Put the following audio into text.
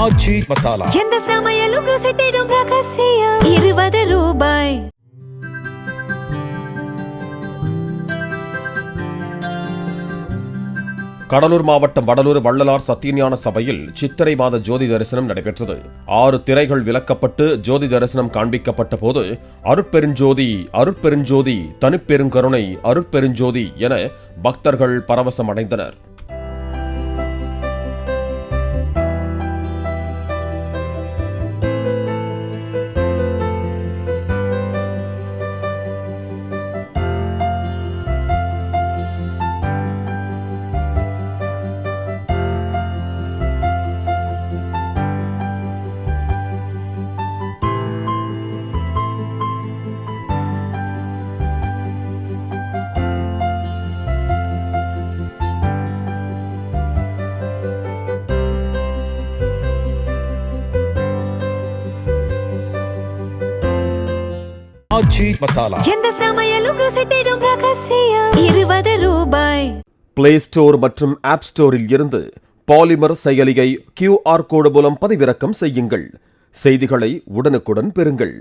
ஆச்சி மசாலா எந்த சமையலும் ருசி தேடும் ரகசியம் 20 ரூபாய். கடலூர் மாவட்டம் வடலூர் வள்ளலார் சத்தியஞான சபையில் சித்திரை மாத ஜோதி தரிசனம் நடைபெற்றது. 6 திரைகள் விலக்கப்பட்டு ஜோதி தரிசனம் காண்பிக்கப்பட்ட போது அருட்பெருஞ்சோதி அருட்பெருஞ்சோதி தனிப்பெருங்கருணை அருட்பெருஞ்சோதி என பக்தர்கள் பரவசமடைந்தனர். ஆச்சி மசாலா எந்த சமையலும் ருசி தேடும் ரகசியம் 20 ரூபாய். பிளே ஸ்டோர் மற்றும் ஆப் ஸ்டோரில் இருந்து பாலிமர் செயலியை QR கோடு மூலம் பதிவிறக்கம் செய்யுங்கள். செய்திகளை உடனுக்குடன் பெறுங்கள்.